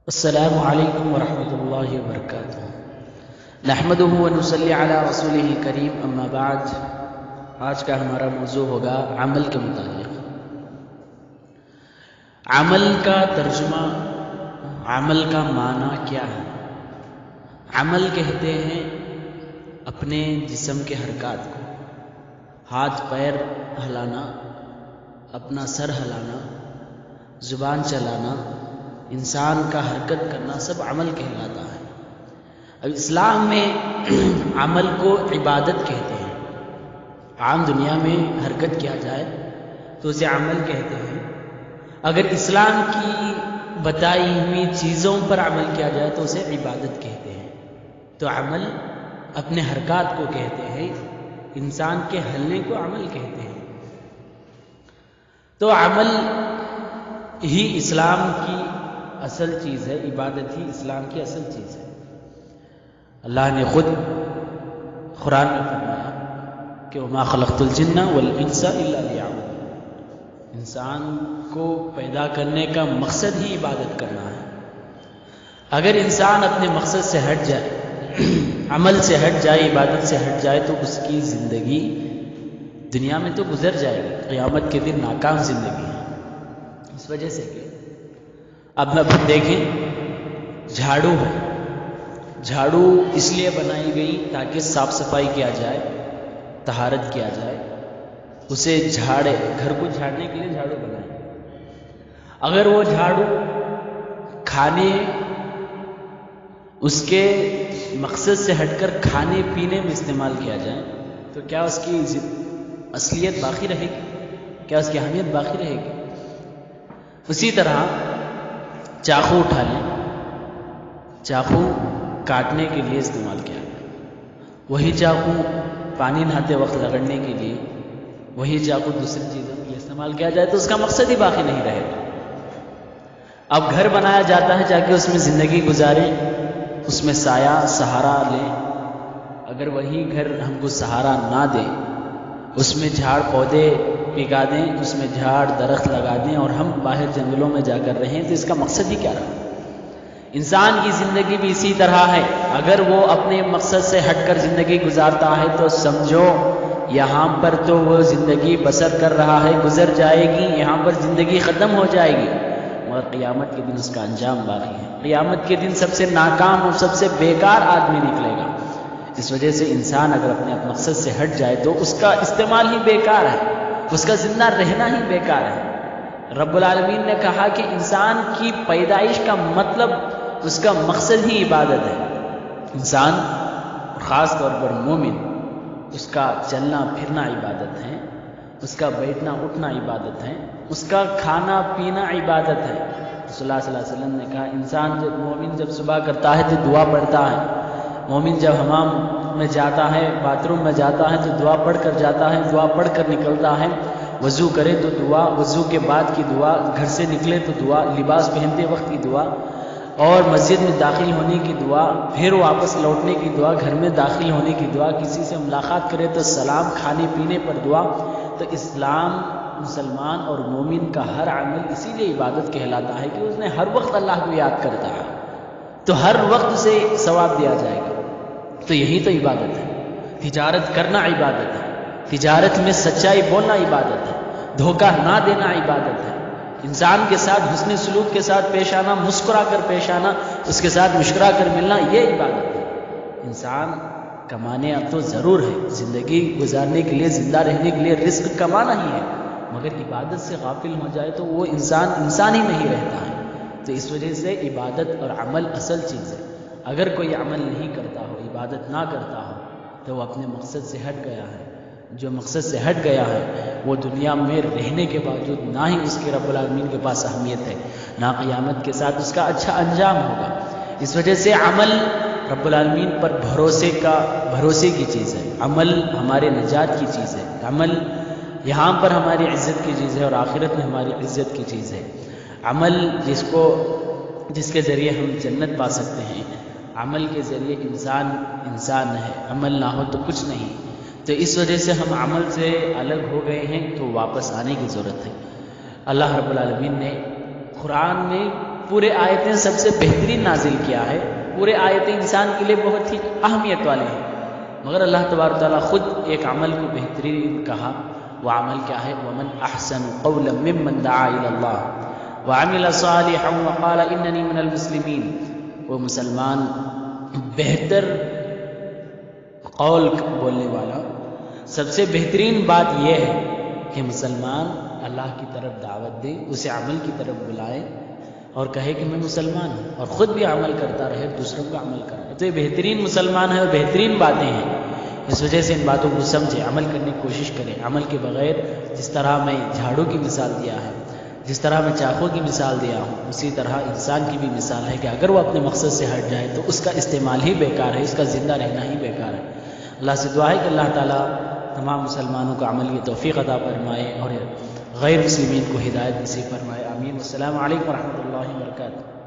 السلام علیکم ورحمۃ اللہ وبرکاتہ۔ نحمدہ ونصلی علی رسولہ کریم، اما بعد۔ آج کا ہمارا موضوع ہوگا عمل کے متعلق۔ عمل کا ترجمہ، عمل کا معنی کیا ہے؟ عمل کہتے ہیں اپنے جسم کے حرکات کو، ہاتھ پیر ہلانا، اپنا سر ہلانا، زبان چلانا، انسان کا حرکت کرنا، سب عمل کہلاتا ہے۔ اب اسلام میں عمل کو عبادت کہتے ہیں۔ عام دنیا میں حرکت کیا جائے تو اسے عمل کہتے ہیں۔ اگر اسلام کی بتائی ہوئی چیزوں پر عمل کیا جائے تو اسے عبادت کہتے ہیں۔ تو عمل اپنے حرکات کو کہتے ہیں، انسان کے ہلنے کو عمل کہتے ہیں۔ تو عمل ہی اسلام کی اصل چیز ہے، عبادت ہی اسلام کی اصل چیز ہے۔ اللہ نے خود قرآن میں فرمایا کہ وما خلقت الجن والانس الا لیعبدون، انسان کو پیدا کرنے کا مقصد ہی عبادت کرنا ہے۔ اگر انسان اپنے مقصد سے ہٹ جائے، عمل سے ہٹ جائے، عبادت سے ہٹ جائے، تو اس کی زندگی دنیا میں تو گزر جائے گی، قیامت کے دن ناکام زندگی ہے۔ اس وجہ سے کہ اب دیکھیں، جھاڑو ہے، جھاڑو اس لیے بنائی گئی تاکہ صاف صفائی کیا جائے، طہارت کیا جائے، اسے جھاڑے، گھر کو جھاڑنے کے لیے جھاڑو بنائے۔ اگر وہ جھاڑو کھانے، اس کے مقصد سے ہٹ کر کھانے پینے میں استعمال کیا جائے تو کیا اس کی اصلیت باقی رہے گی؟ کیا اس کی اہمیت باقی رہے گی؟ اسی طرح چاقو اٹھا لیں، چاقو کاٹنے کے لیے استعمال کیا گیا، وہی چاقو پانی نہاتے وقت رگڑنے کے لیے، وہی چاقو دوسری چیزوں کے لیے استعمال کیا جائے تو اس کا مقصد ہی باقی نہیں رہے گا۔ اب گھر بنایا جاتا ہے تاکہ اس میں زندگی گزاریں، اس میں سایہ سہارا لیں۔ اگر وہی گھر ہم کو سہارا نہ دے، اس میں جھاڑ پودے پگا دیں، اس میں جھاڑ درخت لگا دیں اور ہم باہر جنگلوں میں جا کر رہیں تو اس کا مقصد ہی کیا رہا؟ انسان کی زندگی بھی اسی طرح ہے۔ اگر وہ اپنے مقصد سے ہٹ کر زندگی گزارتا ہے تو سمجھو یہاں پر تو وہ زندگی بسر کر رہا ہے، گزر جائے گی، یہاں پر زندگی ختم ہو جائے گی، مگر قیامت کے دن اس کا انجام باقی ہے۔ قیامت کے دن سب سے ناکام اور سب سے بیکار آدمی نکلے گا۔ اس وجہ سے انسان اگر اپنے مقصد سے ہٹ جائے تو اس کا استعمال ہی بیکار ہے، اس کا زندہ رہنا ہی بیکار ہے۔ رب العالمین نے کہا کہ انسان کی پیدائش کا مطلب، اس کا مقصد ہی عبادت ہے۔ انسان، خاص طور پر مومن، اس کا چلنا پھرنا عبادت ہے، اس کا بیٹھنا اٹھنا عبادت ہے، اس کا کھانا پینا عبادت ہے۔ رسول اللہ صلی اللہ علیہ وسلم نے کہا انسان مومن جب صبح کرتا ہے تو دعا پڑھتا ہے، مومن جب حمام میں جاتا ہے، باتھ روم میں جاتا ہے تو دعا پڑھ کر جاتا ہے، دعا پڑھ کر نکلتا ہے، وضو کرے تو دعا، وضو کے بعد کی دعا، گھر سے نکلے تو دعا، لباس پہنتے وقت کی دعا، اور مسجد میں داخل ہونے کی دعا، پھر واپس لوٹنے کی دعا، گھر میں داخل ہونے کی دعا، کسی سے ملاقات کرے تو سلام، کھانے پینے پر دعا۔ تو اسلام، مسلمان اور مومن کا ہر عمل اسی لیے عبادت کہلاتا ہے کہ اس نے ہر وقت اللہ کو یاد کرتا ہے تو ہر وقت اسے ثواب دیا جائے گا۔ تو یہی تو عبادت ہے۔ تجارت کرنا عبادت ہے، تجارت میں سچائی بولنا عبادت ہے، دھوکہ نہ دینا عبادت ہے، انسان کے ساتھ حسن سلوک کے ساتھ پیش آنا، مسکرا کر پیش آنا، اس کے ساتھ مسکرا کر ملنا، یہ عبادت ہے۔ انسان کمانے اب تو ضرور ہے، زندگی گزارنے کے لیے، زندہ رہنے کے لیے رزق کمانا ہی ہے، مگر عبادت سے غافل ہو جائے تو وہ انسان ہی نہیں رہتا ہے۔ تو اس وجہ سے عبادت اور عمل اصل چیز ہے۔ اگر کوئی عمل نہیں کرتا ہو، عبادت نہ کرتا ہو تو وہ اپنے مقصد سے ہٹ گیا ہے۔ جو مقصد سے ہٹ گیا ہے وہ دنیا میں رہنے کے باوجود نہ ہی اس کے رب العالمین کے پاس اہمیت ہے، نہ قیامت کے ساتھ اس کا اچھا انجام ہوگا۔ اس وجہ سے عمل رب العالمین پر بھروسے کی چیز ہے، عمل ہمارے نجات کی چیز ہے، عمل یہاں پر ہماری عزت کی چیز ہے اور آخرت میں ہماری عزت کی چیز ہے۔ عمل جس کے ذریعے ہم جنت پا سکتے ہیں، عمل کے ذریعے انسان ہے، عمل نہ ہو تو کچھ نہیں۔ تو اس وجہ سے ہم عمل سے الگ ہو گئے ہیں تو واپس آنے کی ضرورت ہے۔ اللہ رب العالمین نے قرآن میں پورے آیتیں سب سے بہترین نازل کیا ہے، پورے آیتیں انسان کے لیے بہت ہی اہمیت والے ہیں، مگر اللہ تبارک تعالیٰ خود ایک عمل کو بہترین کہا، وہ عمل کیا ہے؟ وَمَنْ أَحْسَنُ قَوْلًا مِّمَّنْ دَعَا إِلَى اللَّهِ وَعَمِلَ صَالِحًا وَقَالَ إِنَّنِي مِنَ الْمُسْلِمِينَ۔ وہ مسلمان بہتر قول بولنے والا، سب سے بہترین بات یہ ہے کہ مسلمان اللہ کی طرف دعوت دے، اسے عمل کی طرف بلائے اور کہے کہ میں مسلمان ہوں، اور خود بھی عمل کرتا رہے، دوسروں کا عمل کرے، تو یہ بہترین مسلمان ہے اور بہترین باتیں ہیں۔ اس وجہ سے ان باتوں کو سمجھے، عمل کرنے کی کوشش کریں۔ عمل کے بغیر، جس طرح میں جھاڑو کی مثال دیا ہے، جس طرح میں چاقو کی مثال دیا ہوں، اسی طرح انسان کی بھی مثال ہے کہ اگر وہ اپنے مقصد سے ہٹ جائے تو اس کا استعمال ہی بیکار ہے، اس کا زندہ رہنا ہی بیکار ہے۔ اللہ سے دعا ہے کہ اللہ تعالیٰ تمام مسلمانوں کو عمل کی توفیق عطا فرمائے اور غیر مسلمین کو ہدایت نصیب فرمائے، آمین۔ السلام علیکم ورحمۃ اللہ وبرکاتہ۔